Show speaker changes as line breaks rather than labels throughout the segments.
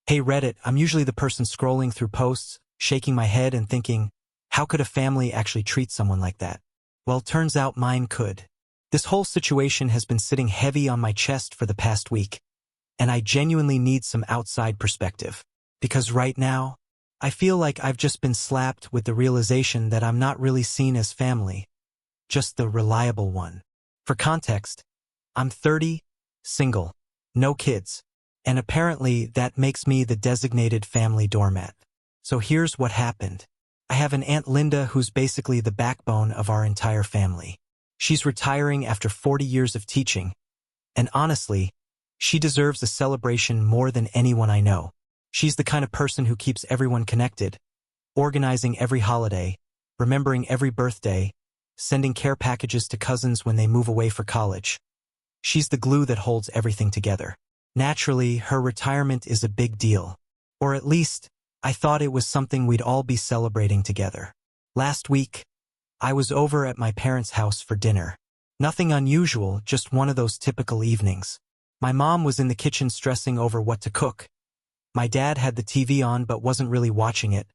Hey Reddit, I'm usually the person scrolling through posts, shaking my head and thinking, how could a family actually treat someone like that? Well, turns out mine could. This whole situation has been sitting heavy on my chest for the past week, and I genuinely need some outside perspective. Because right now, I feel like I've just been slapped with the realization that I'm not really seen as family, just the reliable one. For context, I'm 30, single, no kids, and apparently that makes me the designated family doormat. So here's what happened. I have an Aunt Linda who's basically the backbone of our entire family. She's retiring after 40 years of teaching, and honestly, she deserves a celebration more than anyone I know. She's the kind of person who keeps everyone connected, organizing every holiday, remembering every birthday, sending care packages to cousins when they move away for college. She's the glue that holds everything together. Naturally, her retirement is a big deal. Or at least, I thought it was something we'd all be celebrating together. Last week, I was over at my parents' house for dinner. Nothing unusual, just one of those typical evenings. My mom was in the kitchen stressing over what to cook. My dad had the TV on but wasn't really watching it,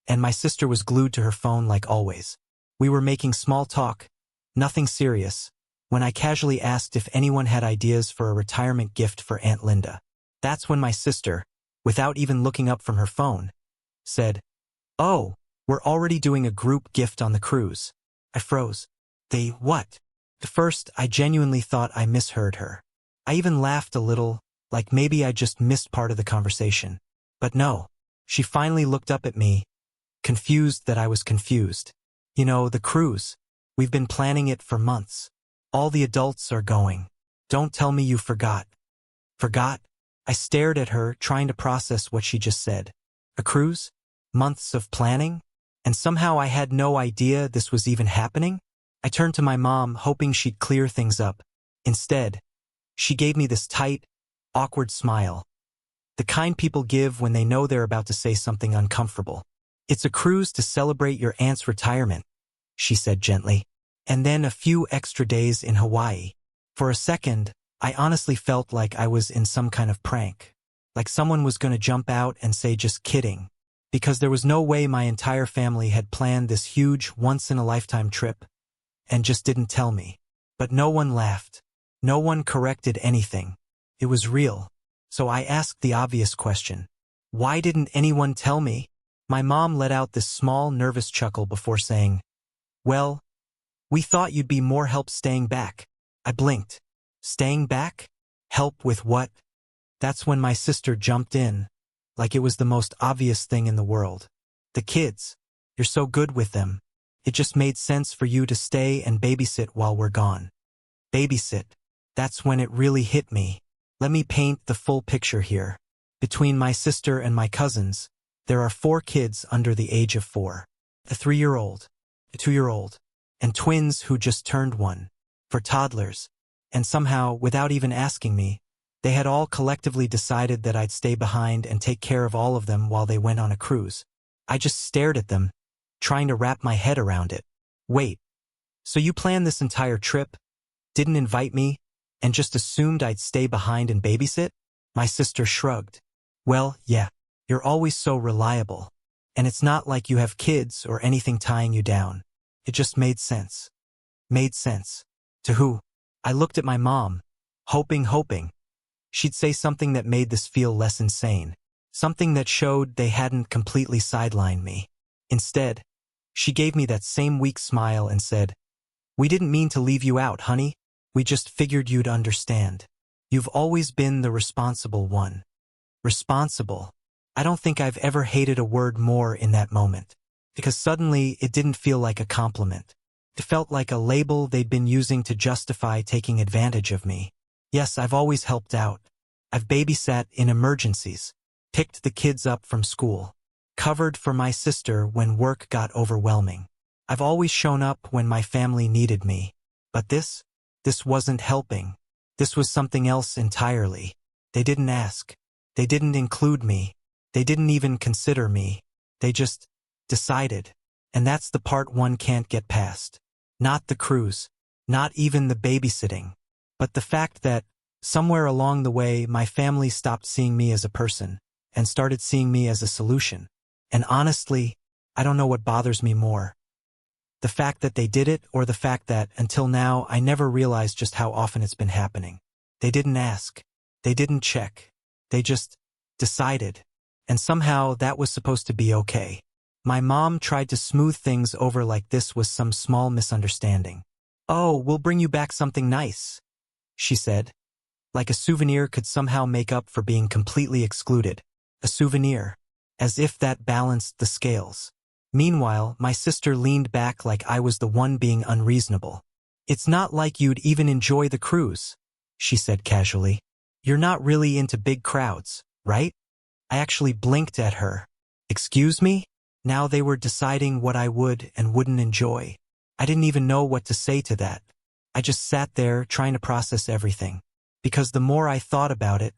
and my sister was glued to her phone like always. We were making small talk, nothing serious, when I casually asked if anyone had ideas for a retirement gift for Aunt Linda. That's when my sister, without even looking up from her phone, said, "Oh, we're already doing a group gift on the cruise." I froze. They what? At first, I genuinely thought I misheard her. I even laughed a little, like maybe I just missed part of the conversation. But no, she finally looked up at me, confused that I was confused. You know, the cruise. We've been planning it for months. All the adults are going. Don't tell me you forgot. Forgot? I stared at her, trying to process what she just said. A cruise? Months of planning? And somehow I had no idea this was even happening? I turned to my mom, hoping she'd clear things up. Instead, she gave me this tight, awkward smile. The kind people give when they know they're about to say something uncomfortable. "It's a cruise to celebrate your aunt's retirement," she said gently. "And then a few extra days in Hawaii." For a second, I honestly felt like I was in some kind of prank. Like someone was going to jump out and say just kidding. Because there was no way my entire family had planned this huge, once-in-a-lifetime trip and just didn't tell me. But no one laughed. No one corrected anything. It was real. So I asked the obvious question. Why didn't anyone tell me? My mom let out this small, nervous chuckle before saying, "Well, we thought you'd be more help staying back." I blinked. Staying back? Help with what? That's when my sister jumped in, like it was the most obvious thing in the world. "The kids. You're so good with them. It just made sense for you to stay and babysit while we're gone." Babysit. That's when it really hit me. Let me paint the full picture here. Between my sister and my cousins, there are 4 kids under the age of 4. A 3-year-old, a 2-year-old, and twins who just turned 1. For toddlers. And somehow, without even asking me, they had all collectively decided that I'd stay behind and take care of all of them while they went on a cruise. I just stared at them, trying to wrap my head around it. Wait, so you planned this entire trip, didn't invite me, and just assumed I'd stay behind and babysit? My sister shrugged. Well, yeah, you're always so reliable. And it's not like you have kids or anything tying you down. It just made sense. Made sense. To who? I looked at my mom, hoping she'd say something that made this feel less insane. Something that showed they hadn't completely sidelined me. Instead, she gave me that same weak smile and said, "We didn't mean to leave you out, honey. We just figured you'd understand. You've always been the responsible one." Responsible. I don't think I've ever hated a word more in that moment. Because suddenly it didn't feel like a compliment. It felt like a label they'd been using to justify taking advantage of me. Yes, I've always helped out. I've babysat in emergencies, picked the kids up from school, covered for my sister when work got overwhelming. I've always shown up when my family needed me. But this wasn't helping. This was something else entirely. They didn't ask. They didn't include me. They didn't even consider me. They just decided. And that's the part one can't get past. Not the cruise. Not even the babysitting. But the fact that, somewhere along the way, my family stopped seeing me as a person. and started seeing me as a solution. And honestly, I don't know what bothers me more. The fact that they did it, or the fact that, until now, I never realized just how often it's been happening. They didn't ask. They didn't check. They just decided. And somehow that was supposed to be okay. My mom tried to smooth things over like this was some small misunderstanding. "Oh, we'll bring you back something nice," she said. Like a souvenir could somehow make up for being completely excluded. A souvenir. As if that balanced the scales. Meanwhile, my sister leaned back like I was the one being unreasonable. "It's not like you'd even enjoy the cruise," she said casually. "You're not really into big crowds, right?" I actually blinked at her. Excuse me? Now they were deciding what I would and wouldn't enjoy. I didn't even know what to say to that. I just sat there trying to process everything. Because the more I thought about it,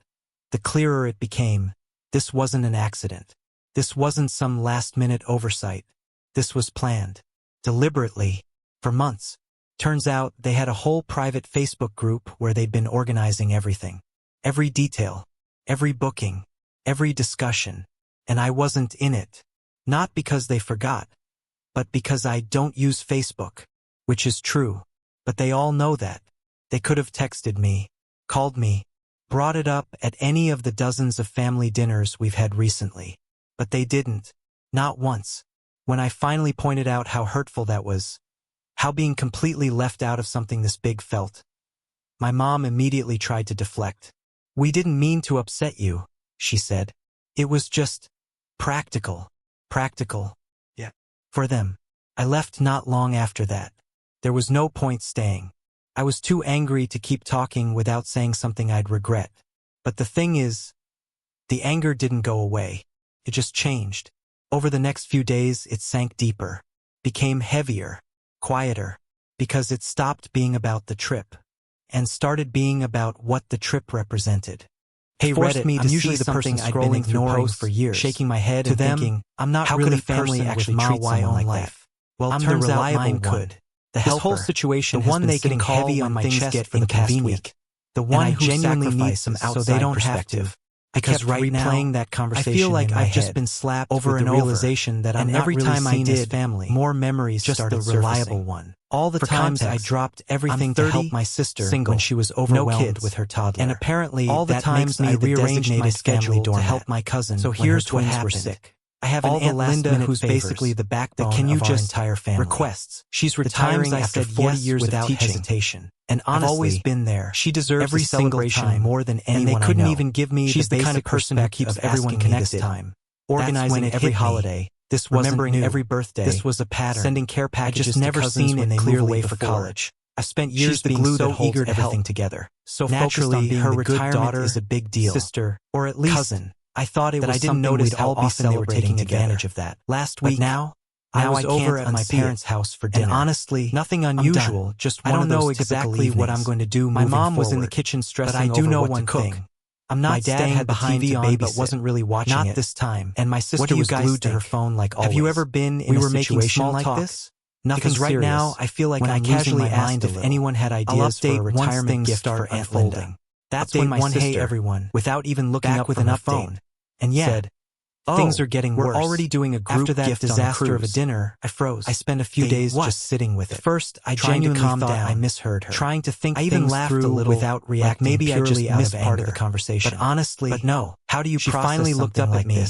the clearer it became. This wasn't an accident. This wasn't some last-minute oversight. This was planned. Deliberately. For months. Turns out they had a whole private Facebook group where they'd been organizing everything. Every detail. Every booking. Every discussion. And I wasn't in it. Not because they forgot. But because I don't use Facebook. Which is true. But they all know that. They could have texted me. Called me. Brought it up at any of the dozens of family dinners we've had recently. But they didn't. Not once. When I finally pointed out how hurtful that was, how being completely left out of something this big felt, my mom immediately tried to deflect. "We didn't mean to upset you," she said. "It was just practical. Practical. Yeah. For them." I left not long after that. There was no point staying. I was too angry to keep talking without saying something I'd regret. But the thing is, the anger didn't go away. It just changed. Over the next few days, it sank deeper, became heavier, quieter, because it stopped being about the trip, and started being about what the trip represented. Hey, Reddit, I'm usually the person scrolling through posts for years, shaking my head and thinking, I'm not really a family actually treat someone like that. Well, I'm the reliable one. The helper, this whole situation, the one they can call heavy on my chest for the past week, the one who genuinely needs some outside so they don't have to. Because right now, that conversation I feel like I've just been slapped over and realization that I'm not really seen as family. More memories just started the reliable one. All the times I dropped everything to help my sister when she was overwhelmed with her toddler. And apparently, all the times I rearranged my schedule to help my cousin. So here's what happened. I have an Aunt Linda who's basically the backbone of our entire family. Requests. She's retiring after 40 years without hesitation. And honestly, I've always been there. She deserves every celebration more than anyone I know. And they couldn't even give me the kind of person who keeps everyone connected. Organizing every holiday. This wasn't new. Every birthday. This was a pattern. Sending care packages I just never seen it clearly for college. I've spent years being so eager to help together. So naturally, her retirement is a big deal. Sister, or at least cousin. I thought it was I didn't notice how often they were taking advantage of that. Last week, now I was over at my parents' house for dinner. And honestly, nothing unusual, just one of those I don't know exactly what I'm going to do moving forward. My mom was in the kitchen stressing over what to cook. I'm not staying behind the TV but wasn't really watching it. Not this time. And my sister was glued to her phone like always. Have you ever been in a situation like this? Nothing serious. Right now, I feel like I'm casually asked if anyone had ideas for a retirement gift for Aunt Linda. That's when my sister, everyone, without even looking up with an phone, and yet, things are getting worse. We're already doing a group after that gift disaster of a dinner. I froze. I spent a few days just sitting with it. At first, I genuinely thought I misheard her. Trying to think I even laughed a little without reacting. Like maybe I just missed part of the conversation. But honestly, no. How do you she finally looked up at me?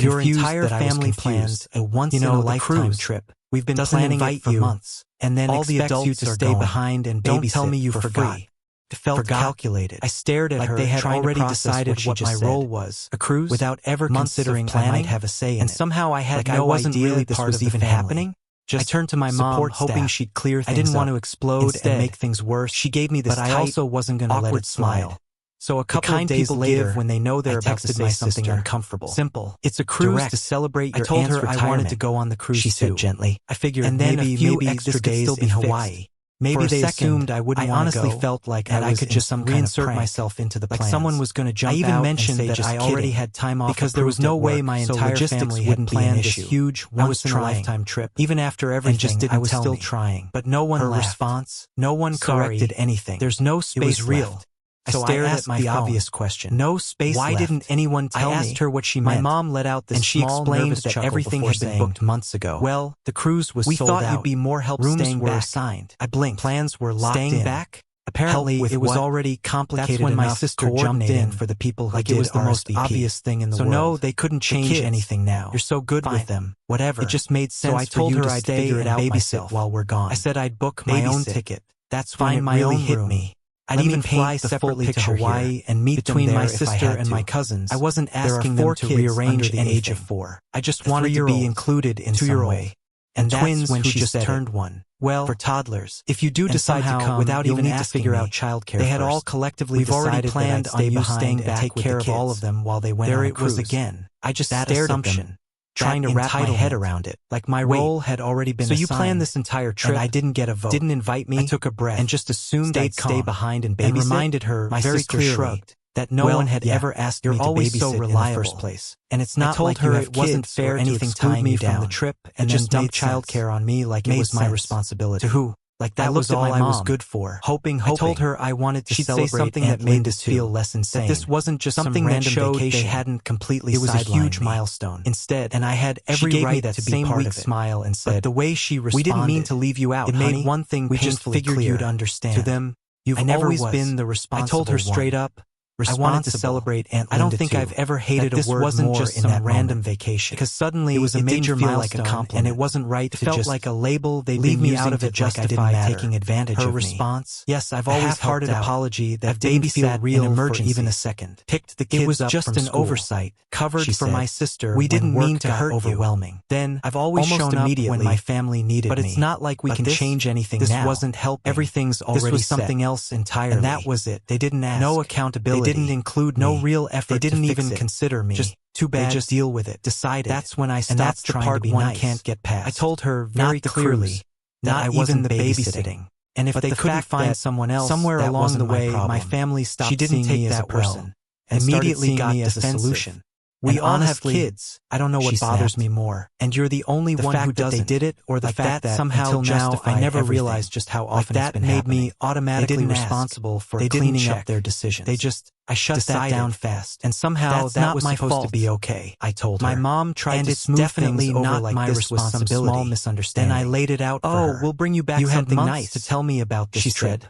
Your entire family plans a once-in-a-lifetime trip. We've been planning it for months, and then all the adults you to stay behind and babysit. Don't tell me you forgot. It felt calculated. I stared at her, they had already decided what my role was. A cruise? Without ever considering I might have a say in it. And somehow I had no idea really this was even happening. I turned to my mom, hoping she'd clear things up. I didn't want to explode and make things worse. She gave me this tight, I also wasn't going to let it smile. So a couple of days later, when they know they're about to say something uncomfortable. Simple. It's a cruise to celebrate your aunt's retirement. I wanted to go on the cruise, she said gently. I figured and then maybe extra days in Hawaii. Maybe they assumed I wouldn't want to go. I honestly felt like I could just reinsert myself into the plans. Like someone was going to jump out. I even mentioned that I already had time off because there was no way my entire family wouldn't plan this huge once-in-a-lifetime trip. Even after everything, I was still trying. But no one laughed. Response, no one corrected anything. There's no space left. I stared at my obvious question. No space left. Why didn't anyone tell me? I asked her what she meant. My mom let out this small, nervous chuckle. And she explained that everything had been booked months ago. Well, the cruise was sold out. We thought you'd be more help staying back. Rooms were assigned. I blinked. Plans were locked in. Staying back? Apparently, it was already complicated enough. That's when my sister jumped in for the people who did it was the most obvious thing in the world. So no, they couldn't change anything now. You're so good with them. Whatever. It just made sense. So I told her I'd stay and babysit while we're gone. I said I'd book my own ticket. That's when it really hit me. I'd even fly separately to Hawaii and meet between my sister and my cousins. I wasn't asking them to rearrange the age of 4. I just wanted to be included in some way. And twins when she just turned 1. Well, for toddlers, if you do decide to come without even asking to figure out childcare, they had all collectively decided planned on you staying back take care of all of them while they went on a cruise. There it was again. I just stared at them, trying to wrap my head around it. Like my role had already been assigned. So you planned this entire trip, and I didn't get a vote. Didn't invite me. I took a breath and just assumed I'd stay behind and babysit. And reminded her, my sister shrugged, that no one had ever asked me to babysit in the first place. And it's not like her it wasn't fair anything tying me from the trip and just dump childcare on me like it was my responsibility. To who? Like that was all I was good for. Hoping. I told her I wanted to celebrate something that made us feel less insane. That this wasn't just something random vacation. They hadn't completely sidelined me. It was a huge milestone. Instead, and I had every right to be part of it. Smile and said, but the way she responded, we didn't mean to leave you out, it made one thing we just figured you'd understand. To them, you've always been the responsible one. I told her straight up, I wanted to celebrate Aunt Linda. I don't think I've ever hated a word wasn't more just in that random vacation. Because suddenly it was a major milestone, like a compliment, and it wasn't right to felt just like a label they'd leave me out of it like I didn't matter. Taking advantage of me. Her response, yes, I've always half-hearted apology that babysat real in emergency for even a second. Picked the kids up from school. It was just an oversight, covered for my sister. We didn't mean to hurt overwhelming. Then I've always shown up when my family needed me. But it's not like we can change anything now. This wasn't helping. Everything's already set. This was something else entirely. And that was it. They didn't ask. No accountability. They didn't include no real effort. They didn't even consider me. Just too bad. They just deal with it. Decided. That's when I stopped trying to be nice. Can't get past. I told her very clearly that I wasn't the babysitting. And if they couldn't find someone else, somewhere along the way, my family stopped. She didn't take that person and immediately got me as a solution. We all have kids. I don't know what bothers me more. And you're the only one who doesn't. They did it, or the fact that somehow now I never realized just how often it's been happening. That made me automatically responsible for cleaning up their decisions. They just I shut that down fast, and somehow that was supposed to be okay. I told her. My mom tried to smooth things over like this was some small misunderstanding. And I laid it out for her. We'll bring you back something nice to tell me about this trip.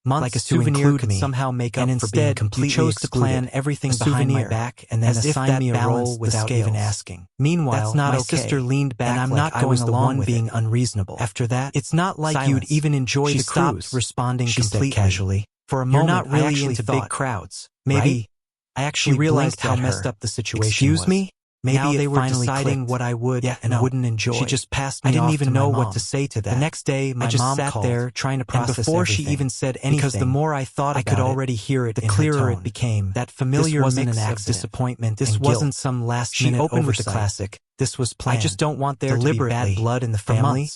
Months like a souvenir could somehow make up for being completely chose to plan everything behind my back and then assign me a role without even asking. Meanwhile, my sister leaned back and I'm not going along with being unreasonable. After that, it's not like you'd even enjoy the cruise. She stopped responding completely casually. For a moment, you're not really into big crowds. Maybe I actually realized how messed up the situation was. Excuse me? Maybe now they were deciding what I would and wouldn't enjoy. She just passed me off. I didn't even know what to say to that. The next day, my mom sat there trying to process before she even said anything. Because the more I thought about it, I could already hear it. The clearer it became. That familiar mix of disappointment. This wasn't some last-minute oversight. She opened with the classic. This was planned. I just don't want there to be bad blood in the family.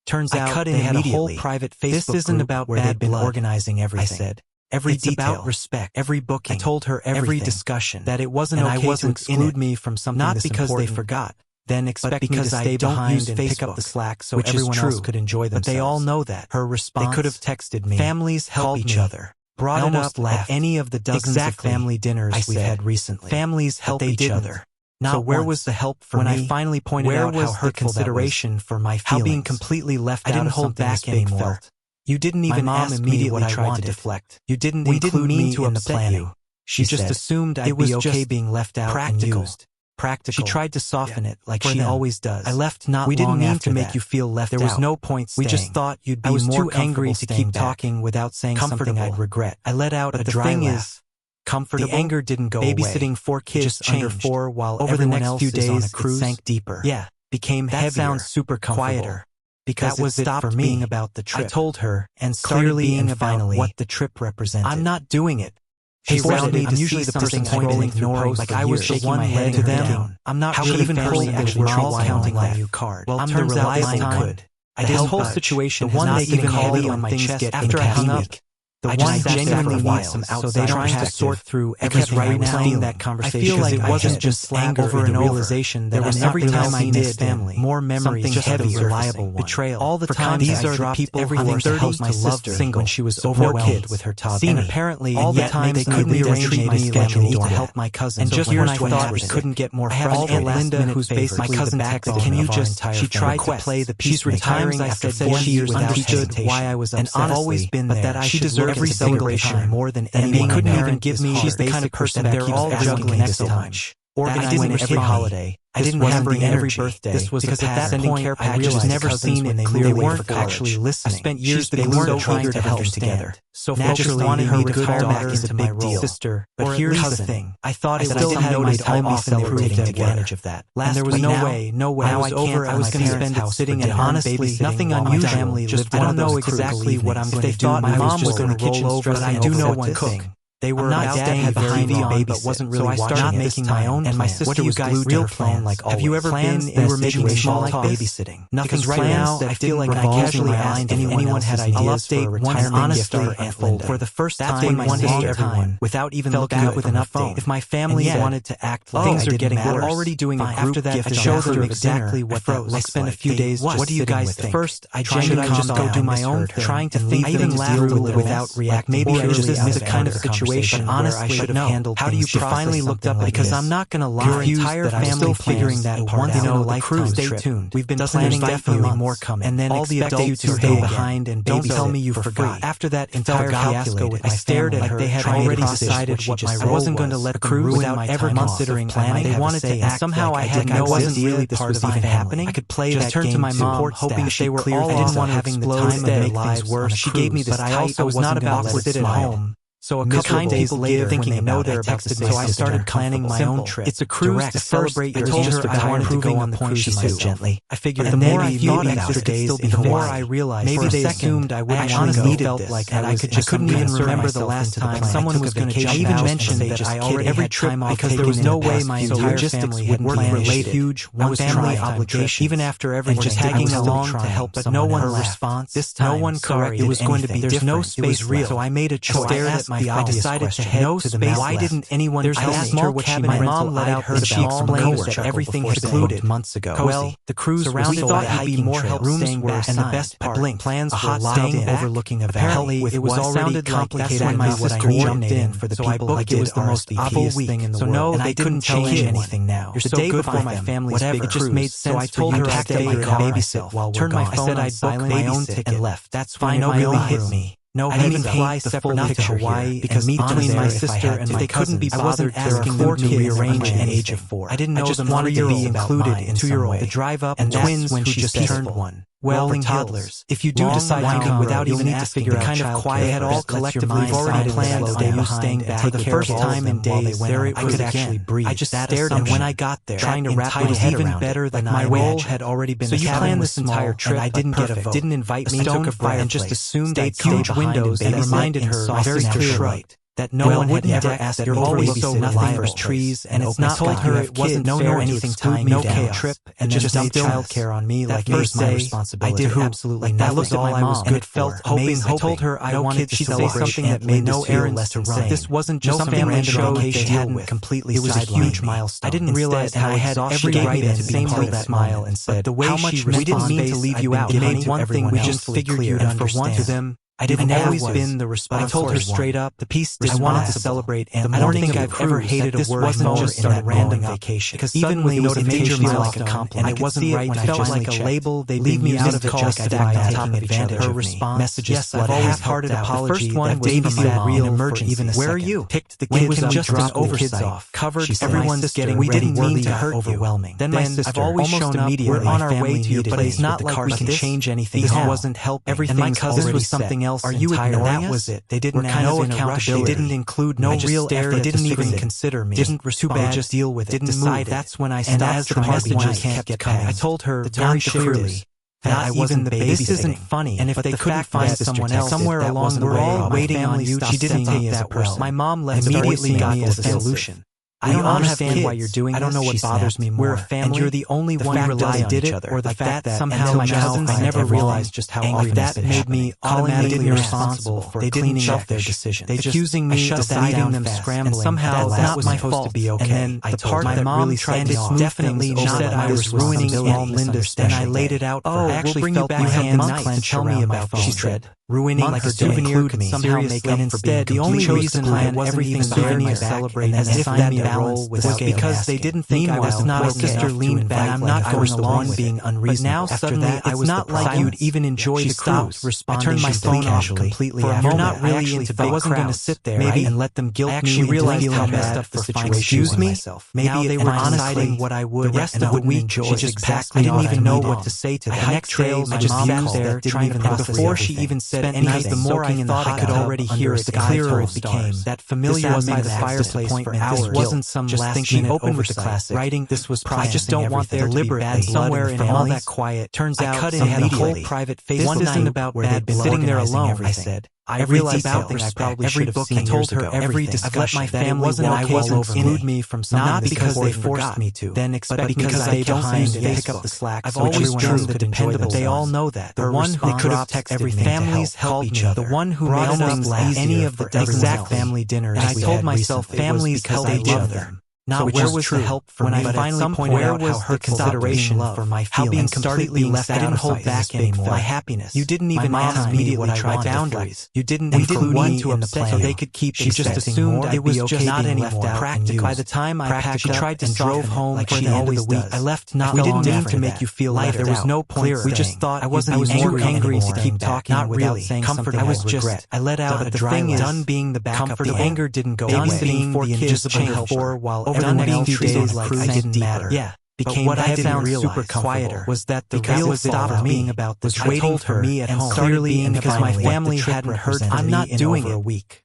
Turns out they had a whole private Facebook group. This isn't about bad blood. Organizing everything. I said. Every detail, about respect, every booking. I told her every discussion that it wasn't okay to exclude me from something not because they forgot, then expect me to stay behind and pick up the slack so everyone else could enjoy themselves. But they all know that. Her response, they could have texted me. Families help each other. Brought it up at any of the dozens of family dinners we've had recently. Families help each other. So where was the help for me? When I finally pointed out how hurtful consideration for my feelings, how being completely left out of something back anymore. You didn't even ask me what I wanted to deflect. You didn't include me in the planning. She just assumed I'd be okay being left out and used. Practical. She tried to soften it like she always does. I left not long after that. We didn't mean to make you feel left out. There was no point staying. We just thought you'd be more comfortable. I was too angry to keep talking without saying something I'd regret. I let out a dry laugh. Comfortable. The anger didn't go away. Babysitting 4 kids just under 4 while over the next few days on a cruise sank deeper. Yeah, became heavier. That sounds super quieter. Because that was it for me. Being about the trip. I told her and started being about what the trip represented. I'm not doing it. She forced me to usually the person scrolling through posts like I was shaking my head to them. I'm not really even actually counting on you card. Well, I'm the reliable could. I did the whole situation the one they even heavy on my chest after I hung up. I genuinely need some outside, so they don't have to sort through everything replaying that conversation. I feel like it wasn't just anger over and realization that every time I did family, more memories, just heavier, reliable one. Betrayal. All the time these are the people who were supposed to love single when she was overwhelmed with her toddler. And apparently, all the times they couldn't rearrange my schedule to help my cousin. And just when I thought we couldn't get more frustrated, Linda, who's basically my cousin, texted, "Can you just?" She tried to play the peace. She's retiring after 4 years without hesitation. Why I was upset, and honestly, been there. But that I she deserved every celebration more than anyone. They couldn't even give me. She's the kind of person that they're all juggling so much. Organizing every holiday. I didn't have the energy. This was because at that point I realized never seen it clearly. They weren't actually listening. I spent years they weren't trying to help together. So naturally, wanted her to retire back into my role. Sister, but here's the thing: I thought I still had my time off, and they were taking advantage of that. And there was no way. I was over. I was going to spend it sitting at home babysitting. Nothing unusual. Just I don't know exactly what I'm going to do. My mom was going to roll over, but I do know one thing. They were not staying behind the baby, but wasn't really watching. So I started making my own plan. And my sister was glued to her phone like always. Have you ever been in a situation like babysitting? Because right now, I feel like I casually asked if anyone had ideas for a retirement gift for Aunt Linda. For the first time, my sister, without even looking up with an update. If my family wanted to act like things are getting worse, already doing a group gift to show them exactly what that looks like. I spent a few days. What do you guys think? First, I genuinely just go do my own thing, trying to think things through without reacting. Maybe I just miss the kind of situation. But honestly, I should have handled how do you finally looked up because I'm not going to lie. Your entire family figuring that part out. Like cruise, stay tuned. We've been planning definitely more coming. And then all the adults you to stay behind and don't tell me you forgot. After that entire fiasco with my stared at her, they had already decided what my role was. I wasn't going to let the cruise without ever considering planning. They wanted to act somehow I had no idea this was even happening. I could play that game to my mom, hoping they were all I didn't want having the time of their lives worse. She gave me this, but I also was not about to sit at home. So a couple of days later, thinking they know they're about to say so I started planning my own trip. It's a cruise to celebrate your sister. I wanted to go on the cruise too gently. I figured the more I thought extra days, the more I realized. Maybe they assumed I wouldn't honestly felt like I couldn't even remember the last time someone was going to. I even mentioned that I already every trip because there was no way my entire family had work related huge one family obligation. Even after everything, just tagging along to help, but no one response. This time, no one corrected. It was going to be there's no space real. So I made a choice. I decided to head to the mountain. Why didn't anyone tell me? Small cabin my mom let out her and she explained that everything had been months ago. Well, the cruise was we thought he'd be more help staying back, and the best part, plans were staying overlooking a valley. It was already complicated. That's when my sister jumped in for the people I did. It was the most obvious thing in the world, and I couldn't tell you anything now. The day before my family's big cruise, it just made sense. So I told her I'd stay and babysit while we're gone. I said I'd book my own ticket and left. That's when it really hit me. No, I didn't fly separate to Hawaii because between my sister and my couldn't be bothered asking them to rearrange at the age of 4. I didn't know them wanted to be included in 2-year-old. The drive up and twins when she just turned 1. Well, the toddlers. If you do decide to come without even asking, the kind of quiet they had all collectively already planned on you staying back for the first time in days. There it was again. I just stared, and when I got there, trying to wrap my head even better than my role had already been. So you planned this entire trip, I didn't get a vote. Didn't invite me, took a breath, and just assumed I'd huge windows and reminded her very clearly that no one would ever ask that you're always so reliable. Trees, and it's not told her it wasn't fair anything time no chaos trip and just dumped childcare on me like it was my responsibility. I did absolutely nothing. I looked at my mom and it felt hoping. I told her I wanted to say something that made no errands to run. This wasn't just something random vacation they hadn't completely. It was a huge milestone. I didn't realize how I had every right to be part of that smile and said the way she responded. We didn't mean to leave you out. It made one thing we just figured you'd understand. For them. I didn't always been the response. I told her straight up, the peace I wanted to celebrate, and I don't think I've ever hated a word more in that random vacation. Because even with the notification like a compliment, and it wasn't right. It felt like a label. They leave me out of it justified taking advantage of me. Her response, yes, I've always hearted apology. The first one was from that real emergency. Where are you? Picked the kids and just an oversight. Covered everyone's getting. We didn't mean to hurt you. Then my sister, almost immediately, we're on our way to your place, but it's not like we can change anything. This wasn't help. Everything my cousin was something else. Are you ignoring that? Was it? They didn't have no accountability. They didn't include no real effort. They didn't even consider me. Didn't respond. Just deal with it. Didn't decide. That's when I stopped. And as the messages kept coming, I told her very clearly that I wasn't the baby. This isn't funny. And if they couldn't find someone else somewhere along the way, we're all waiting on you. She didn't take that well. My mom left immediately got the solution. I don't understand why you're doing this. I don't know what bothers me more. We're a family, and you're the only one who rely on each other. Or the fact that somehow my cousins never realized just how angry that made me automatically responsible for cleaning up their decision. They accusing me of deciding them scrambling. And somehow that was supposed to be okay. And then the part that really tried to smooth things said I was ruining all Linda's special. And I laid it out for her. I actually felt you had the month to tell me about, she said. Ruining like a souvenir could somehow make up for being the only reason I wasn't even souvenir celebrating as if that role was because they didn't think I was not a sister leaned back. I'm not going along being unreasonable. But now suddenly it's not like you'd even enjoy the cruise. I turned my phone off completely. You're not really into big crowds. I wasn't going to sit there and let them guilt me into feeling messed up for situation. Excuse me? Maybe they were deciding what I would and I wouldn't enjoy. I didn't even know what to say to them. The next trails I just sat there trying to process before she even said anything. The more I thought I could already hear it, the clearer it became. That familiar by the fireplace for hours. This wasn't some last-minute oversight. Writing this was I just don't want there to be bad somewhere in all that quiet. Turns out they had a whole private Facebook. One isn't about bad blood. Sitting there alone, I said. I realized about things I probably should have seen. I told her every discussion. I've let my family wasn't okay to exclude me from something not because they forced me to, then but because I don't seem to pick up the slack. I've always been the dependable. They all know that. The one who could have texted everything. Families help each other. The one who made things last any of the exact family dinners. And I told myself families help each other. Not where was the help for me, but at some point where was her consideration for my feelings, completely left out. I didn't hold back anymore. My happiness. You didn't even ask me what I tried boundaries. You didn't include me in the plan so they could keep. She just assumed it was just not anymore practical. By the time I packed up and drove home like she always does, I left not long after that. We didn't mean to make you feel lighter. There was no point. We just thought I was more angry to keep talking without saying something. I was just I let out a dry one. Done being the backup. The anger didn't go away. Babysitting the invisible helper while over the next few days like I didn't matter. Yeah. Became what I found super quieter was that the real stopped being about this waiting for me at home. Clearly because my family hadn't heard I'm not doing it. A week.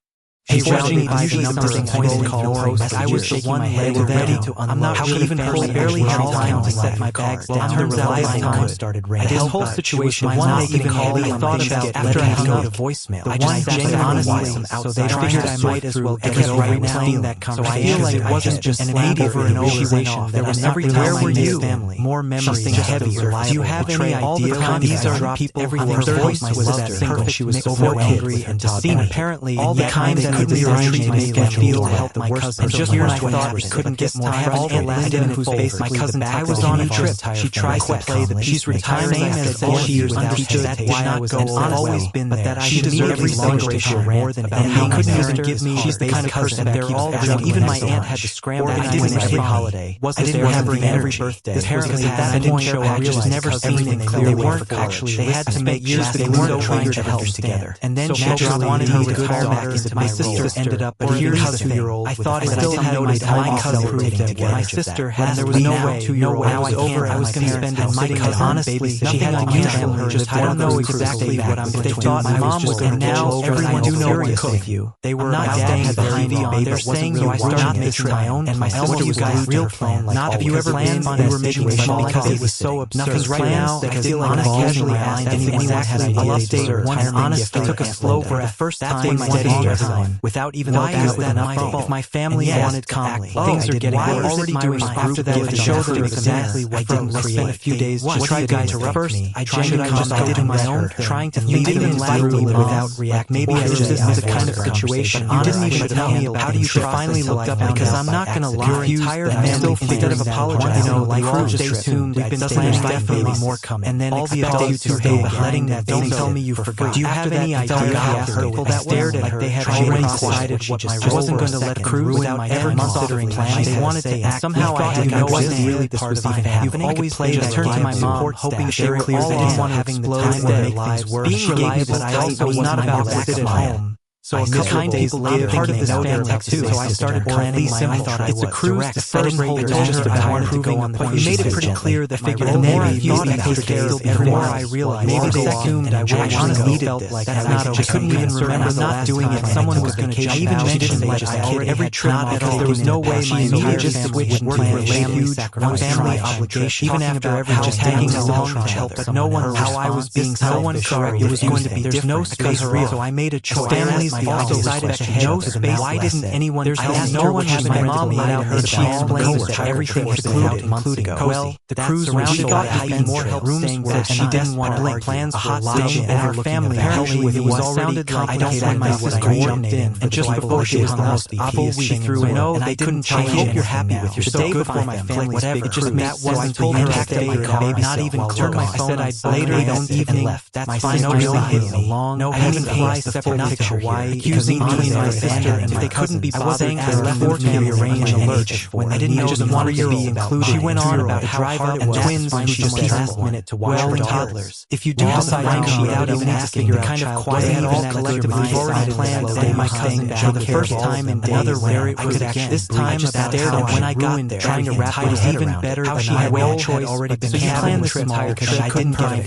Unfortunately, usually something I didn't call as I was the one they were ready to unload. I'm not even barely had time to set my bags down. Turns out my phone started ringing. This whole situation, one they even called me, I thought about after I hung up to voicemail. I just sat there honestly, so they figured I might as well get it over now. That conversation, so I feel like it wasn't just an over and over. There was every time where were you? More memories, heavier. Do you have any idea? These are people. Her voice was that single. She was so angry and to see me. Apparently, all the kind that couldn't rearrange my schedule to help my cousin. Just when I thought it couldn't get more all Aunt Linda, who's basically my cousin, I was on a trip. She tried to play the she's retiring as all she years understood that why I was always been there. But that she deserved every single issue more than anything. He couldn't even give me. She's the kind of person that keeps everything. Even my aunt had to scramble. I didn't every holiday. Wasn't there every birthday? Apparently at that point I just never seen it clearly. They weren't actually. They had to make years they weren't trying to help together. And then she just wanted me to retire back into my sister ended up. But here's how 2-year-old. I thought I still had noticed my cousin proved that my sister had. There was no way. 2-year-old. Now I over. I was going to spend it. My cousin honestly, she had to use her. Just I don't know exactly what I'm. They thought my mom was going to now everyone do know what cook you. They were not staying behind me. They're saying you I started making my own. And my sister was guys real plan. Not have you ever planned on we were making small because it was so absurd. Nothing's right now. I feel like casually asked anyone had an update or one honestly took a slow for the first time steady without even looking at that my fault. If my family wanted calmly, things are getting worse. Already doing after that to show them exactly what I didn't create. A few days to try to interrupt me. I just did my own trying to lead them through without react. Maybe I just this is the kind of situation. You didn't even tell me how do you finally looked up because I'm not gonna lie. Your entire family instead of apologizing, like stay tuned. We've been saying definitely more coming. And then all the adults who letting that don't tell me you forgot. Do you have any idea how hurtful that was? Like they had already decided what my wasn't going to let cruise without ever considering planning. They wanted to act. Somehow I had no idea really this was even happening. You've always played that turned to my mom, hoping she were clear. They didn't want having the time to make things worse. Being reliable, but I also was not about to sit at home. So a couple of days later, part of this family too. So I started planning my own. It's a cruise to celebrate. I told her I wanted to go on the point. You made it pretty clear that figure the more I thought I take care of the more I realized. Maybe they assumed I would honestly felt like that's not okay. I couldn't even remember not doing it. Someone was going to jump out. She didn't let I kid every trip because there was no way my entire just switched plan. Huge family obligation. Even after every just tagging along to help, but no one how I was being so uncorrect. It was going to be there's no space real. So I made a choice. Families my also decided to head to the mat. Why didn't anyone? There's no one had my mom laid out her. She explained that everything was included. Well, the cruise surrounded by hiking more rooms were that she didn't want to blame plans for staying over family. Apparently, it was sounded like I don't want my sister jumped in, and just before she was hung up, she threw in. No, they couldn't change. I hope you're happy with your stay before my family. Whatever. It just that wasn't told her to stay in my car. Not even turned my phone. I said I'd later that evening left. That's fine. No really hit me. No, I haven't priced the full picture. Why accusing me and my sister, and if they couldn't be bothered, they left for family arrange an age. When I didn't just want to be included. She went on about how hard it was. Twins who just last minute to watch toddlers. If you do decide to come without even asking, the kind of quiet even all collectively already planned that my cousin for the first time in another where it was again. This time about how when I got there, trying to wrap it was even better than I well had already been. So you planned this entire trip. I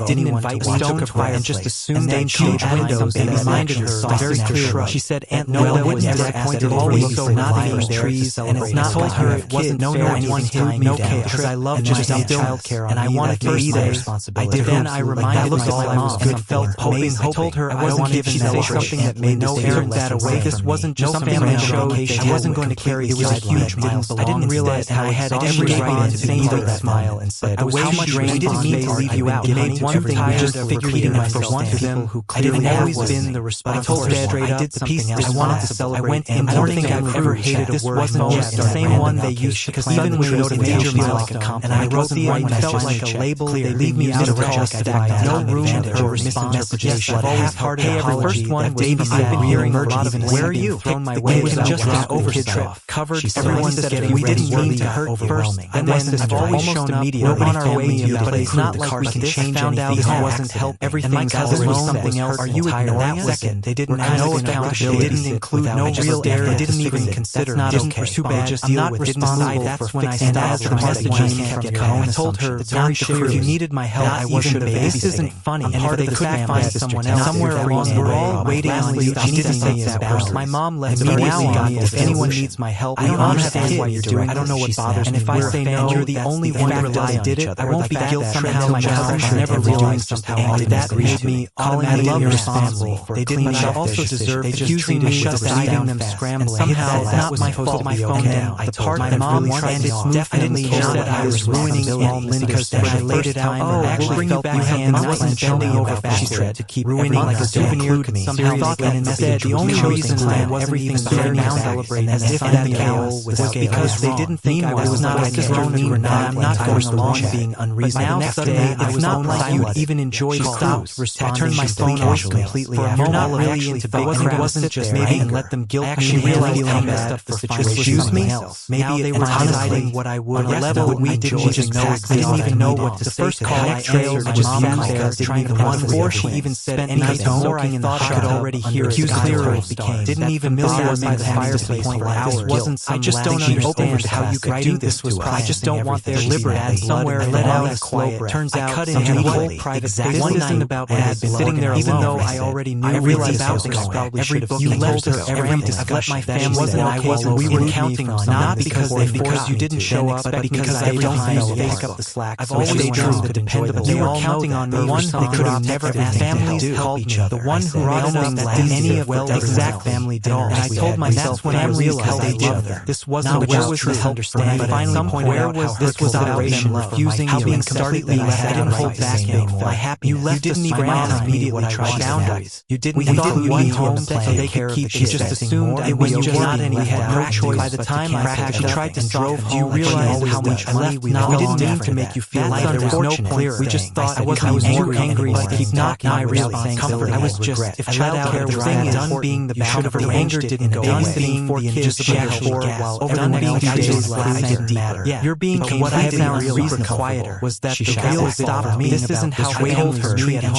didn't invite me. Took a fire and just assumed they huge windows and reminded her very clearly. She said Aunt Noah was disappointed always so not being trees, and it's not told her it wasn't no one hid no chaos because I love just childcare and I wanted to be there. I did. Then I reminded myself I was good. Felt hoping. I told her I wasn't giving say something that made no errand that away. This wasn't just some family show. I wasn't going to carry. It was a huge milestone. I didn't realize how I had every right to either smile and said, "How much rain didn't mean to leave you out." It made one thing just repeating myself to them who I didn't always been the response. I told her straight up, I did something else. I wanted to celebrate. I went in. I don't think I've ever hated a word. Wasn't just the same one they used because even when it was a major milestone, and I wrote the when I felt like a label. They leave me out of just no room for mismessages. Half-hearted. Hey, every first one was I've been hearing a lot of it. Where are you? Thrown my way was just an oversight. Covered everyone said we didn't mean to hurt first. And then I've always shown up. We're on our way to but it's not like we can change anything. This wasn't help. Everything else was something else. Are you ignoring that second? They didn't have no accountability. They didn't include no real dare. They didn't even consider. Didn't pursue bad. Just deal with it. That's when I stopped the messaging from the phone. I told her very clear. If you needed my help, I wasn't the baby. This isn't funny. And if they could find someone else somewhere around, we're all waiting on you. She didn't say that. My mom left immediately. If anyone needs my help, I don't understand why you're doing. I don't know what bothers me. And if I say no, you're the only one to rely on each other. I won't be guilt somehow. My parents never realized somehow. That made me automatically responsible for they didn't also deserve accusing me of leaving them scrambling. Somehow that was my fault. My phone down. I told my mom and it's definitely not that I was ruining all because when I laid it out, I actually felt my hand wasn't bending over backward to keep ruining like a souvenir. Somehow thought that instead the only reason I wasn't even there now celebrating as if that goal was because they didn't think I was not a sister or not. I'm not going along being unreasonable. Now suddenly it's not like you even enjoy the cruise. I turned my phone off completely. You're not really into big crap. It wasn't just maybe and let them guilt me. Actually realized how messed up the situation. Excuse me. Maybe they were deciding what I would. On a level we didn't just know. I didn't even know what to say. First call I trailed my mom there trying to run before she even said anything. More I thought I could already hear it clearer it became. Didn't even familiarize by the fireplace for hours. Wasn't I just don't understand how you could do this to us. I just don't want their deliberate somewhere let out a quiet. Turns out cut into the whole private space. This isn't about what I've been sitting there alone. Even though I already knew I realized about this probably every book you told her every discussion my family wasn't I wasn't we were counting on not because they forced you didn't show up but because I don't know pick up the slack. I've always stayed true to dependable. You were counting on me. One they could have never asked families called each other. The one who brought enough that did any of the exact family dinners. And I told myself when I realized how they did. This wasn't where was this understanding. But I finally pointed out where this was celebration refusing how being completely left. I didn't hold back anymore. My happiness. You didn't even ask me what I tried boundaries. You didn't. We thought you need home so they could keep. She just assumed it when you were not any had no choice. By the time I packed, she tried to drove. Do you realize how much money we left? We didn't mean to make you feel like there was no point. We just thought I was more angry to keep knocking my real comfort. I was just if childcare was done being the should have the anger didn't go away. Being the kids for while done being days didn't matter. You're being what I found reason quieter was that the real stopped me. This isn't how I told her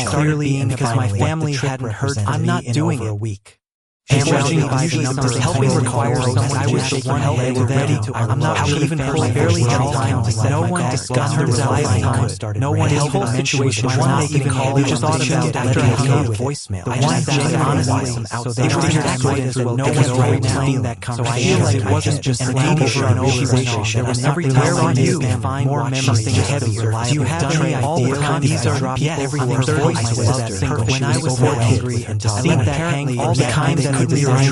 clearly because my family hadn't heard. I'm not doing it a week. Judging by the numbers, helping requires someone I was the one they were ready to. I'm not even barely had time to set. No one discussed the time. No one held the situation. One they even called. They just thought about after I hung the voicemail. The one that honestly, so they figured out as well. No one's right now that conversation. So I feel like it wasn't just an over and over situation. There was every where on you find more memories heavier. Do you have any idea? These are everywhere. Her voice was that single. When I was so angry and to see that hang all the kind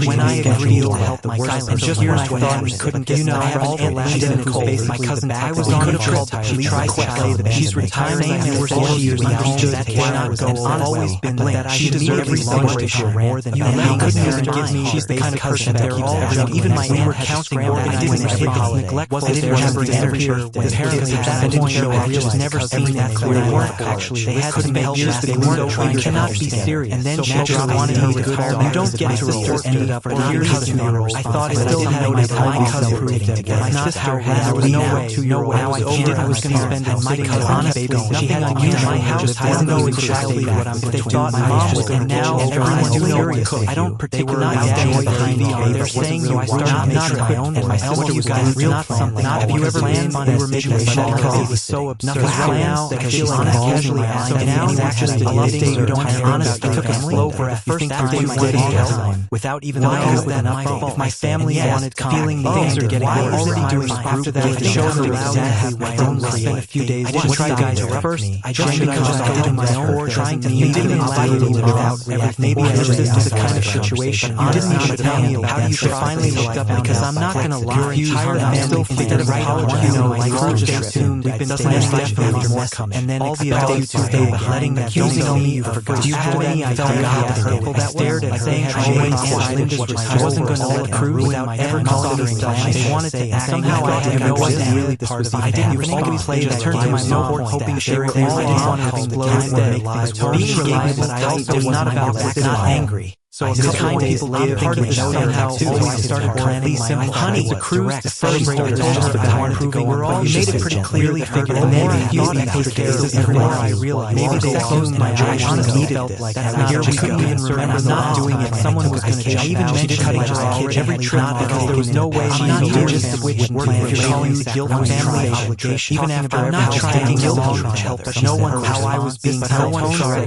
when I agreed to help my cousin, and just when I thought we couldn't get, I have all the last info. My cousin, I was on a trip. She tried to say that she's retiring, and we're 4 years understood that cannot go on. Always been that she deserved every celebration more than that. Couldn't even give me. She's the kind of person that keeps everything. Even my aunt had counting organizing neglectful. I didn't have the energy. The parents at that point just never seen that clear. They weren't actually. They had to make years. They weren't trying. You cannot be serious. And then she just wanted me to retire. You don't get to report ended up for 2-year-old. I thought I still had my cousin proved it. My sister had. There was no way. Now I did. I was going to spend it. My cousin, honestly, nothing unusual. My house didn't know exactly what I'm. They thought my mom was going to now. Everyone do know what cook. I don't particularly enjoy behind me. They're saying you are not my own. And my sister was guys not something. Have you ever planned on a situation because it was so absurd? Now I feel like casually. So now just a update. You don't have honestly took a slow breath. First after my time without even knowing with enough. If my family wanted feeling things are getting already doing after that, the shows are exactly what I own. Spent a few days. I didn't try guys at first. I just go to my own trying to meet them without react. Maybe this is the kind of situation you didn't even tell me about. How you should finally look up because I'm not going to lie. You still figured it out. You know, like just assumed we've been definitely more coming. And then all the adults stay letting that accusing me you forgot. Do you have any idea how hurtful that was? I stared at saying I wasn't going to let it cruise without ever considering plans. They wanted to act somehow. I had no idea really part of it. I didn't even always play to turn to my support, hoping she would all on having the time that make things worse. But I also was not about that. Not angry. So a couple days later, part of the show somehow I started planning simple honey, the cruise to celebrate the just about improving. We're all made it pretty clearly figured. And then I thought after days, the more I realized, maybe they closed my eyes. I needed this. Here we couldn't even remember not doing it. Someone was going to change. I even mentioned cutting my kid every trip because there was no way I'm not doing this switch. If you're calling it guilt, family obligation, even after I'm not trying guilt to help, but no one how I was being told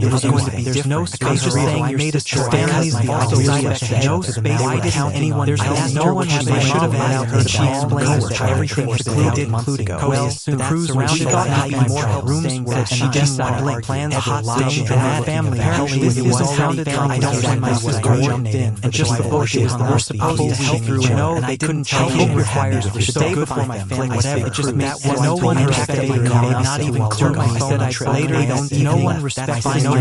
it was going to be. There's no space for saying you made a choice. Families also respect no space. Why did anyone else? No one should have had her. She explained that every trip was including the cruise around. She thought having more help staying with she didn't want to plan the hot station and that family. Apparently, it was sounded I don't want my sister jumped in and just the bullshit. We're supposed to help through. No, they couldn't tell me requires for stay before my family. Whatever. It just meant no one respected my comment. Not even clear my phone. I said later. No one respects my no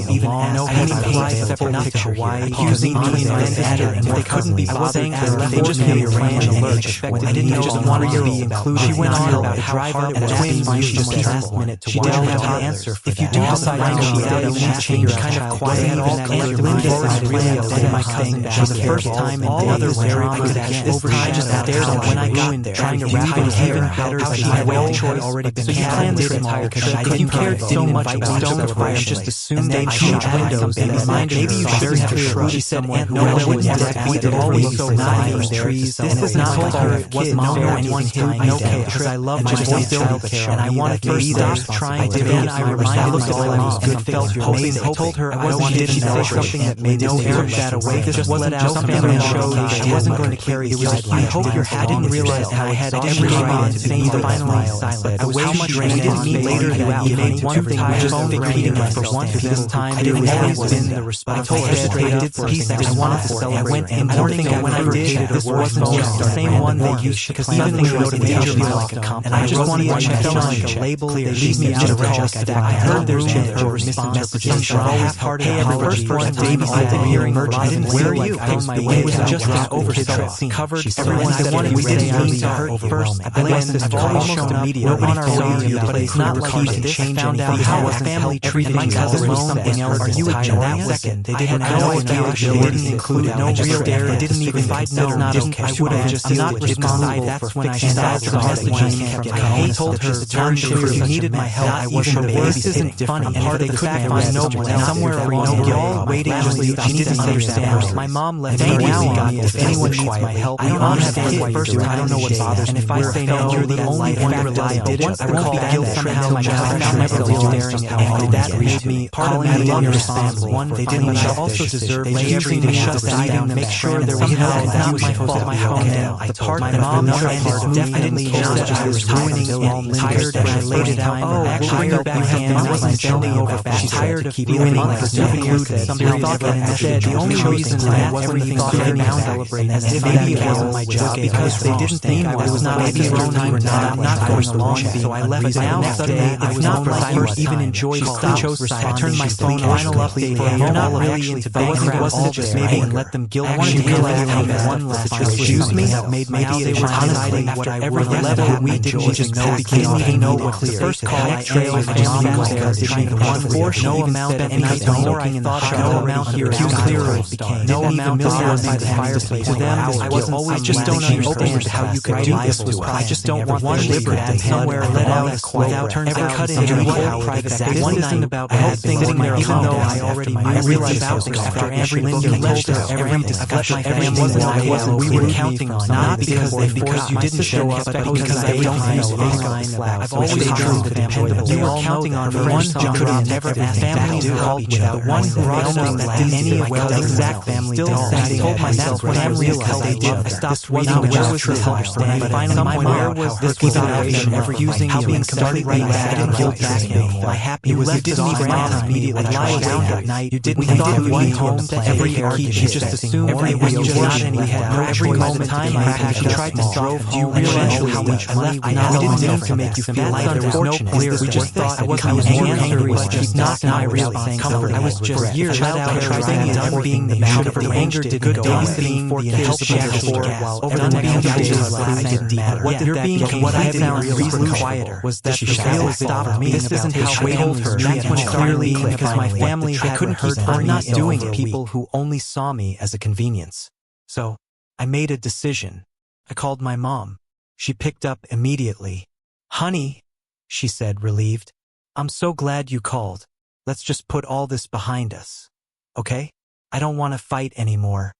even no except for nothing. Hawaii. Accusing me and editor, and they couldn't be bothered. They just made arrange alert. I didn't just want to be included. She went on about drive out and twins. You just last minute to she didn't have to answer for if you do decide to stay, she changed kind of quiet. Aunt Linda really upset my cousin for the first time in the other drama. This time just stared at when I got there, trying to wrap my hair better. She had well choice already been planned this entire trip. If you cared so much about stones, I just assumed they'd change windows. Maybe you should have clear. She said, Aunt no one would never be there. Always so nice trees. This is not like her. What mom or anyone hid no care because I love my child and I wanted to stop trying to. Then I reminded myself I was good. Felt hoping. I told her I wanted to say something that made no air that away. This wasn't just family show. I wasn't going to carry it. I hope your hat didn't realize how I had every right to be finally silent. I was how much we didn't meet later that evening. One thing I just figured for once this time. I didn't always been the response. I told her straight up for peace. I wanted to celebrate. I went in. I don't think I went did. This wasn't just the same one they used because even they wrote a major like a comp. And I just wanted to check out like a label. They leave me out of just that. I heard there's a misinterpretation. Always part of the first person Babysit the hearing merch. I didn't where you. I found my way. It was just an oversight scene. Covered everyone. I wanted. We didn't mean to hurt first. I blamed this almost immediately. Nobody on our way, but it's not like you did. Found out how a family treated my cousin was something else. Are you ignoring that second? They didn't know if they didn't include no real dare. They didn't even invite. No, not okay. I would have just not responsible. That's when I sat some messages kept coming. I told her to turn to if you needed my help. I wasn't the This isn't funny. And part of the fact find someone somewhere along y'all waiting just she needed to understand. My mom left me now. If anyone needs my help, I don't have to first. I don't know what bothers me. And if I say no, you're the only one to rely on. Once I won't be guilt somehow. My cousin never staring at me. That made me calling me responsible. One, they didn't also deserve deserve every day shut down, make sure there was not my fault. My home now. The part my mom tried to definitely said I was ruining and tired and I laid it out. Oh, actually, you have wasn't bending over back. She's tired of ruining like 7 years. Something thought that said the only reason I wasn't thought now celebrating as if maybe it wasn't my job because they didn't think I was not maybe wrong time I'm not going along. So I left now suddenly I was not my first even enjoyed chose I turned my phone final update for I'm not really into bank crap. Wasn't just maybe and let them guilt me like one last excuse me that made maybe they were honestly what I every level we didn't just know because even know what the first call I trailed my mom there didn't even one force no amount of any more I thought no amount here clearer it became no amount by the fireplace to them I wasn't always just don't understand how you could do this to us I just don't want one liberty somewhere let out without turns out cut into a private one isn't about bad things even though I already realized about this after every book you left every discussion everything wasn't we were counting on not because they forced you didn't show up but because they don't know I've always true dependable you were counting on one jump never family called without one who brought enough that did any well exact family still I told myself when I realized they did I stopped reading where was this understand but finally where was this evaluation ever using how being started right back and guilt back my happy was you didn't even immediately lie down at night you didn't thought of one home to every key you just assumed every way you not any every moment time I had you tried to drove you realize how much money we didn't mean to make you feel like there was no clear we just thought I wasn't angry was just not my real comfort I was just years out trying being the should have the anger did good days being for kids while over the next days I didn't matter what you're being what I found reason quieter was that she stopped me this isn't how we hold her that's when clearly because my family I couldn't keep I'm not doing it people who only saw me as a convenience so I made a decision I called my mom she picked up immediately honey she said relieved I'm so glad you called let's just put all this behind us okay I don't want to fight anymore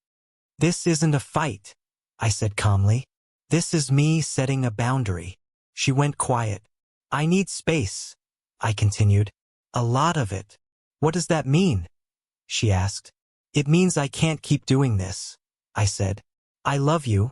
this isn't a fight I said calmly this is me setting a boundary she went quiet I need space I continued a lot of it what does that mean she asked it means I can't keep doing this I said I love you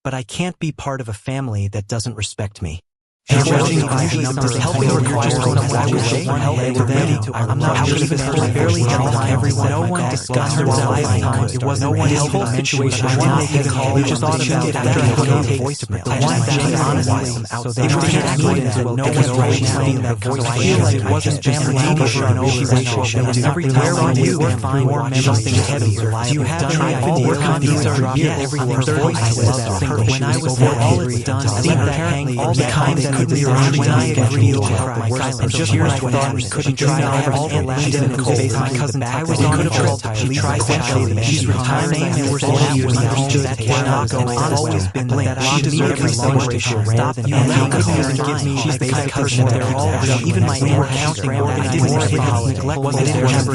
but I can't be part of a family that doesn't respect me judging numbers helping requires someone help they were ready to I'm not how could have barely held everyone no one discussed her lifetime it wasn't no one held the situation I wanted to call you just thought about it after I got a voicemail I wanted to be honestly so they were acting as no one's right now that voice I feel like it wasn't just a teenager in relationship every time on you were fine or something heavy do you have any idea these are everything's voice when I was there all it's done apparently all the kind that couldn't be around when I had real my silence just years I thought we couldn't try all the last didn't face my cousin I was on the trip she tried essentially she's retiring and we're still years that cannot go I've always been that she deserved every celebration stop you couldn't even give me she's the kind of person they're all even my aunt counting I didn't neglect wasn't ever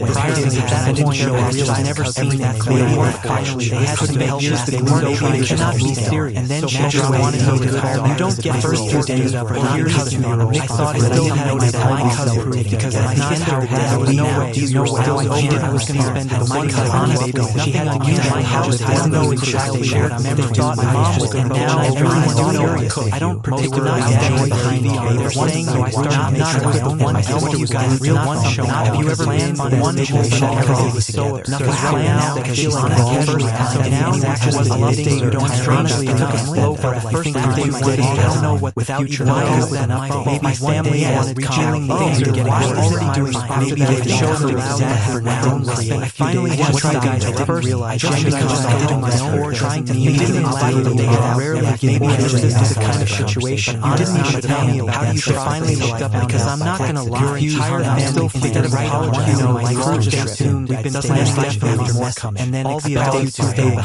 prior to that didn't show I never seen that clear finally they had to help years they weren't trying cannot be serious and then she wanted me to call you don't get first 2 days of her cousin I thought it still had my cousin because my sister there was no way she didn't was going to spend it my cousin she had to use my house I don't know if she shared I never thought my mom was going to now everyone know I don't particularly enjoy behind the other saying so I started not my own one sister you guys real one show have you ever planned one situation because it was so nothing right now that I feel like so now was a update you don't strangely took a slow for a first time I don't know what without you know that maybe one day wanted reaching things are getting already doing maybe they show her exact for now I finally tried guys I didn't realize I should have done my own trying to meet it in they rarely give me this is the kind of situation you didn't even tell me how you finally looked up because I'm not gonna lie you're tired I'm still figuring right out you know like just soon we've been definitely more coming and then all the other you two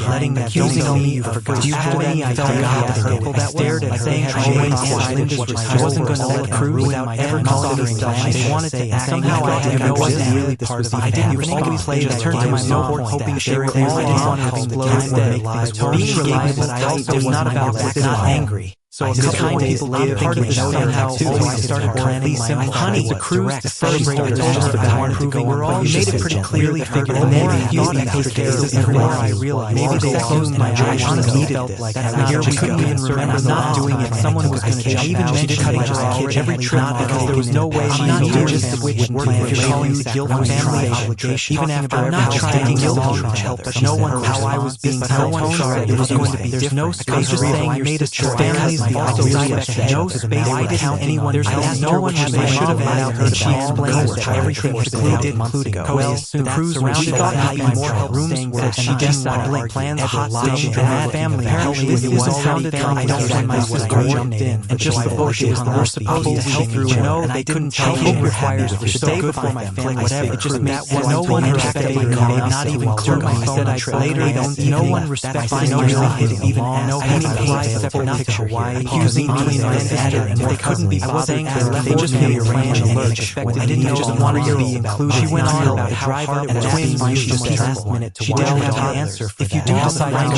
letting that accusing me you forgot do you have any idea how hurtful that stared at saying I wasn't going to let a cruise without ever considering they wanted to act somehow I had no wasn't really part of it I didn't always play that turn to my mouth hoping they were all I didn't want to explode their lives being reliable but I also was not about that not angry So a couple of people later, part of the somehow always started planning my own honey to cruise to celebrate the daughter that I wanted to go on. You made it pretty clearly figured out more I thought I take care of the more I realized. Maybe they closed my eyes. Honestly, felt like here we couldn't even remember not doing it. Someone was going to jump. I even mentioned cutting her kid every trip because there was no way she not doing just switch work. If you're calling the guilt family obligation, even after I'm not trying to along to help, but no one how I was being told it was going to be. There's no space for saying I made a choice. Families also no space to count anyone. There's no one who I should have had out her. She explains that everything was including well, the cruise when she thought having more help rooms were she just plans hot stage dramatic family. Apparently this was sounded like I don't want my sister jumped in and just before she was supposed to help through and no, they couldn't tell me requires the day before my family whatever. It just that was no one respected my call, not even through my phone. I said later no one respects my really even no any price except picture why accusing me and they couldn't be bothered. They just made a range alert. I didn't just want to be included. She went on about how hard it was twins. She just last minute to she didn't have to answer. If you do decide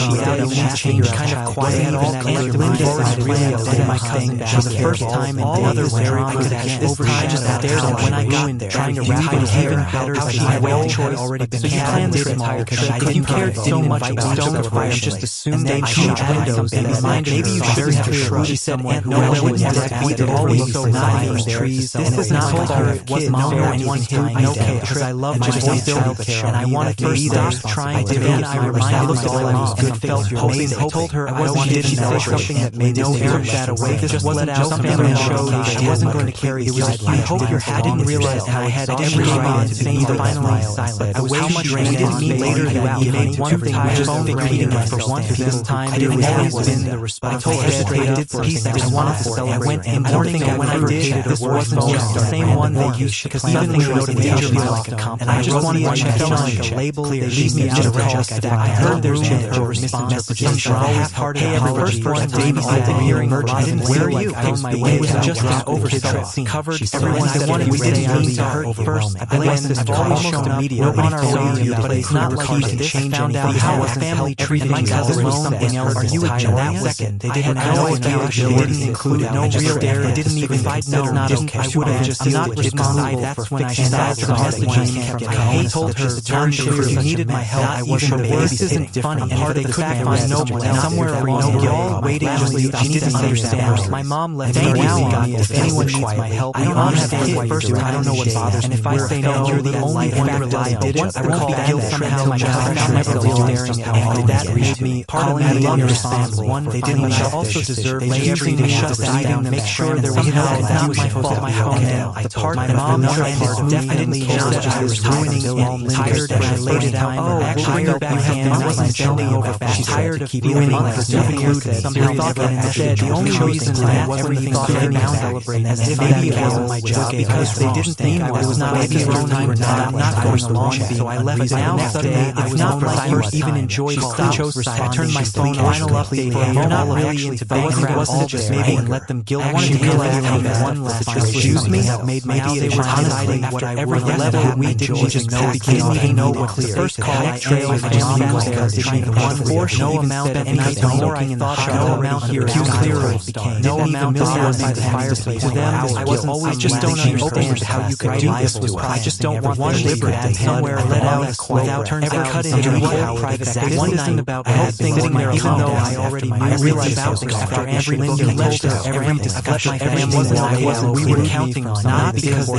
she changed kind of quiet all collective Linda my cousin for the first time in the other way I could this time just stared at when I got in there trying to wrap it even better how she had well choice already been planned this entire trip. If you cared so much about Stone Fire, just assumed they'd change windows and reminded maybe you should have shrug. She said no one would never be there always so nice trees. This is not told her it was mom or anyone hit no care because I love my child and I wanted to be there trying to and I reminded myself I was good felt hoping told her I wanted to say something that made no air that away just let out something that showed she wasn't going to carry it was I hope your hat didn't realize how I had every response to be finally silent. I was how much rain didn't mean later that he made one thing just repeating it for once this time I didn't always been the response I told her straight up for peace I wanted to celebrate. I went in morning and when I did this wasn't just the same one they used because nothing was in danger like a compliment. And I just wanted to check like a label they leave me out of the I heard there's a response messages always hard hey every first one Babysit hearing I didn't where you on my way was just as oversold covered everyone said wanted we didn't mean to hurt first I blamed this almost immediately on our way but it's not like he didn't change anything how a family treated my cousin was something else are you a that second they didn't know I didn't include no real dare they didn't even fight no not okay I would have just not responded that's when I saw the message I told her to turn if you needed my help I wasn't the this isn't funny and part of the sacrifice no one somewhere along the all waiting just she didn't understand my mom left me now if anyone needs my help I don't have hit first I don't know what bothers and if I say no you're the only one that did it I recall guilt somehow my child never staring at me that reached me part of me I love your response one they didn't also deserve lay everything shut down make sure there was no that was my fault my home I part my mom definitely just I was ruining all tired and I laid it out actually go back hands I wasn't bending over fast she's tired of keeping included somehow thought that I said the only reason that everything thought any celebrate as if maybe it wasn't my job because they didn't think I was not maybe it was time not going along so I left now suddenly I was not my first even enjoyed chose I turned my phone final update you're not really into background wasn't just maybe and let them guilt actually realize one last excuse me made maybe it was honestly whatever level we didn't just know didn't even know what the first call I trailed my mom was there didn't even one force no amount and I don't more I thought no amount here is clearer it became no amount was by the fireplace to them I wasn't always just don't understand how you could do this was I just don't want one liberty somewhere let out without turns out cut into what private one thing about both things in there even though I already realized after every Linda told her every discussion my family wasn't I wasn't we were counting on not because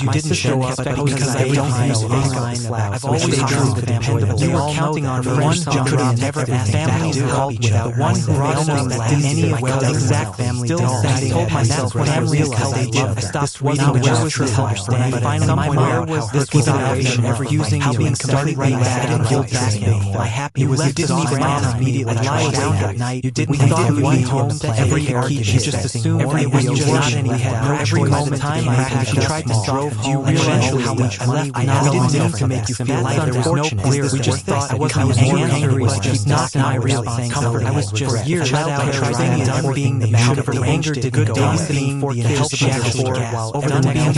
you didn't show up but because I don't know I've always true dependable you were counting on one could have never asked family to call each other one who brought that didn't any of the exact family still I told myself when I realized they did I stopped waiting where was this understand but finally my mom was this evaluation ever using how being started right back and guilt back my happy was you didn't even immediately lie down at night you didn't thought you went home every key she just assumed every week you just any had every moment time I had she tried to drove do you realize how much money we didn't mean to make you feel like there was no clear we just thought I wasn't more angry but she's not my real comfort I was just years out trying done being the mouth of the anger did good babysitting for kids for while done being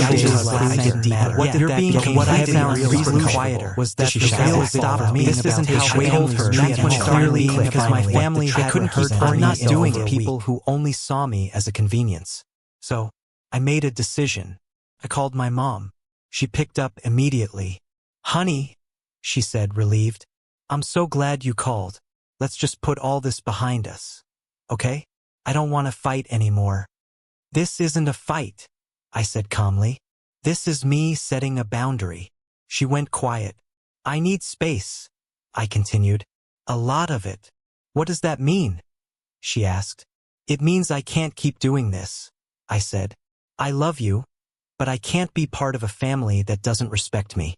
what you're being what I found reason quieter was that the real stopped me this isn't how she told her that's when it clearly because my family I couldn't hurt I'm not doing it people who only saw me as a convenience. So, I made a decision. I called my mom. She picked up immediately. "Honey," she said, relieved. "I'm so glad you called. Let's just put all this behind us. Okay? I don't want to fight anymore." "This isn't a fight," I said calmly. "This is me setting a boundary." She went quiet. "I need space," I continued. "A lot of it." "What does that mean?" she asked. "It means I can't keep doing this," I said. "I love you, but I can't be part of a family that doesn't respect me."